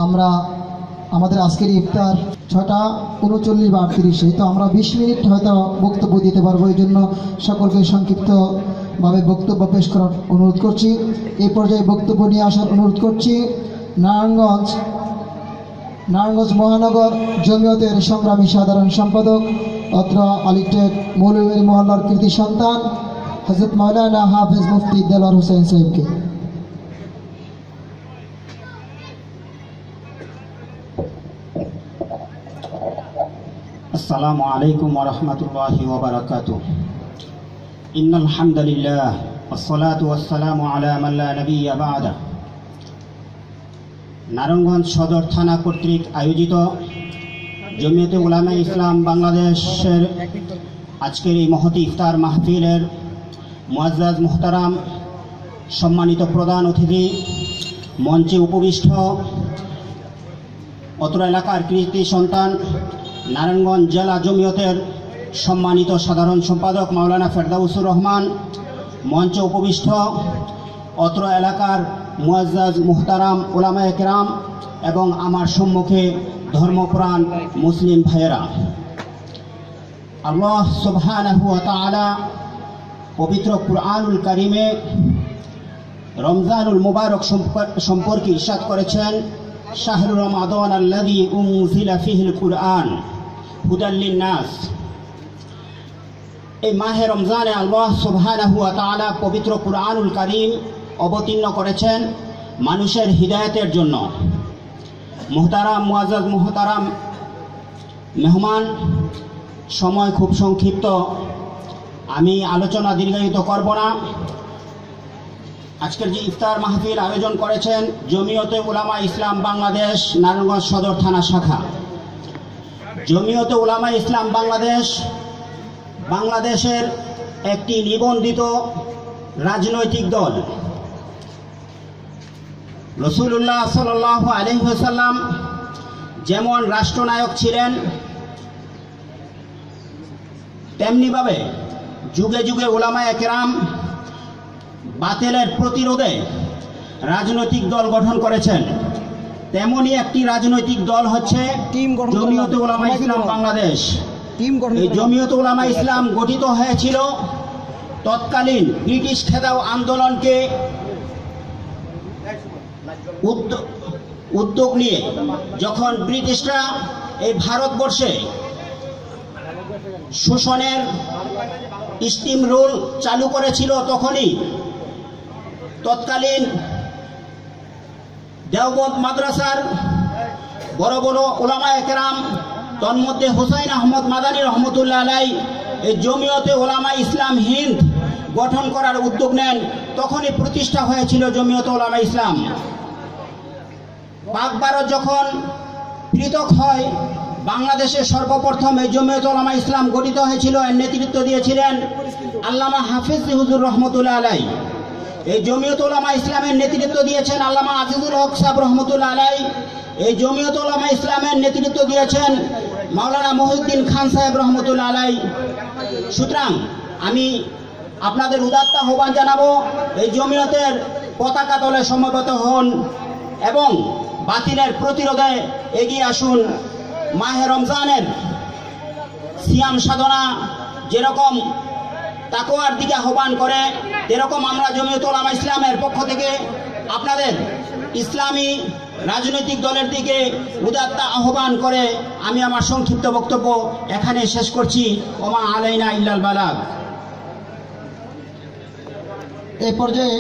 আমরা আমাদের আজকের ইফতার 6:39 বা 38, তো আমরা 20 মিনিট হয়তো বক্তব্য দিতে পারবো। এই জন্য সকলকে সংক্ষিপ্তভাবে বক্তব্য পেশ করার অনুরোধ করছি। এই পর্যায়ে বক্তব্য নিয়ে আসার অনুরোধ করছি নারায়ণগঞ্জ মহানগর জমিয়তের সংগ্রামী সাধারণ সম্পাদক, অত্র আলিটেক মৌলভী মহল্লার কৃতি সন্তান হযরত মাওলানা হাফেজ মুফতি দেলোয়ার হোসেন সাহেবকে। আসসালামু আলাইকুম ওয়া রাহমাতুল্লাহি ওয়া বারাকাতুহু। ইন্নাল হামদালিল্লাহ ওয়াসসালাতু ওয়াসসালামু আলা মান লা নাবিয়্যা বা'দা। নারায়ণগঞ্জ সদর থানা কর্তৃক আয়োজিত জমিয়তে উলামায়ে ইসলাম বাংলাদেশের আজকের এই মহতি ইফতার মাহফিলের মুআজ্জাজ মুহতারাম সম্মানিত প্রধান অতিথি, মঞ্চে উপবিষ্ট অত্র এলাকার কৃতি সন্তান নারায়ণগঞ্জ জেলা জমিয়তের সম্মানিত সাধারণ সম্পাদক মাওলানা ফেরদাউসুর রহমান, মঞ্চে উপবিষ্ট অত্র এলাকার মুআজ্জাজ মুহতারাম উলামায়ে কেরাম এবং আমার সম্মুখে ধর্মপ্রাণ মুসলিম ভাইয়েরা, আল্লাহ সুবহানাহু ওয়া তাআলা পবিত্র কুরআনুল কারীমে রমজানুল মুবারক সম্পর্কে ইরশাদ করেছেন, শাহরুর রমাদান আল্লাযী উনজিলা ফীহিল কুরআন হুদাল লিন-নাস। এই মাহে রমজানে আল্লাহ সুবহানাহু ওয়া তাআলা পবিত্র কুরআনুল কারীম অবতীর্ণ করেছেন মানুষের হিদায়াতের জন্য। মুহতারাম মুআজ্জাজ মুহতারাম মেহমান, সময় খুব সংক্ষিপ্ত, আমি আলোচনা দীর্ঘায়িত করব না। আজকের যে ইফতার মাহফিল আয়োজন করেছেন জমিয়তে উলামা ইসলাম বাংলাদেশ নারায়ণগঞ্জ সদর থানা শাখা। জমিয়তে উলামা ইসলাম বাংলাদেশের একটি নিবন্ধিত রাজনৈতিক দল। রাসূলুল্লাহ সাল্লাল্লাহু আলাইহি ওয়াসাল্লাম যেমন রাষ্ট্রনায়ক ছিলেন, তেমনিভাবে যুগে যুগে উলামায়ে কেরাম বাতিলের প্রতিরোধে রাজনৈতিক দল গঠন করেছেন। তেমনি একটি রাজনৈতিক দল হচ্ছে জমিয়তে উলামা ইসলাম বাংলাদেশ। এই জমিয়তে উলামা ইসলাম গঠিত হয়েছিল তৎকালীন ব্রিটিশ খেদাও আন্দোলনকে উদ্যোগ নিয়ে, যখন ব্রিটিশরা এই ভারতবর্ষে শোষণের স্টিম রুল চালু করেছিল, তখনই তৎকালীন দেওবন্দ মাদ্রাসার বড় বড় উলামায়ে কেরাম, তন্মধ্যে হুসাইন আহমদ মাদানী রহমতুল্লাহ আলাইহি এই জমিয়তে উলামা ইসলাম হিন্দ গঠন করার উদ্যোগ নেন। তখনই প্রতিষ্ঠা হয়েছিল জমিয়তে উলামা ইসলাম। পাক ভারত যখন পৃথক হয়, বাংলাদেশে সর্বপ্রথম এই জমিয়তে উলামা ইসলাম গঠিত হয়েছিল। এর নেতৃত্ব দিয়েছিলেন আল্লামা হাফিজ হুজুর রহমতুল্লাহ আলাইহি। এই জমিয়তে উলামা ইসলামের নেতৃত্ব দিয়েছেন আল্লামা আজিজুল হক সাহেব রহমতুল্লাহ আলাইহি। এই জমিয়তে উলামা ইসলামের নেতৃত্ব দিয়েছেন মাওলানা মহিউদ্দিন খান সাহেব রহমতুল্লাহ আলাইহি। সুতরাং আমি আপনাদের উদাত্ত আহ্বান জানাবো, এই জমিয়তের পতাকা তলে সমবেত হন এবং বাতিলের প্রতিরোধে এগিয়ে আসুন। মাহে রমজানের সিয়াম সাধনা যেরকম তাকওয়ার দিকে আহ্বান করে, এরকম আমরা জমিয়তে উলামা ইসলামের পক্ষ থেকে আপনাদের ইসলামী রাজনৈতিক দলের দিকে উদাত্ত আহ্বান করে আমি আমার সংক্ষিপ্ত বক্তব্য এখানে শেষ করছি। ওমা আলাইনা ইল্লাল বালাগ। এই পর্যায়ে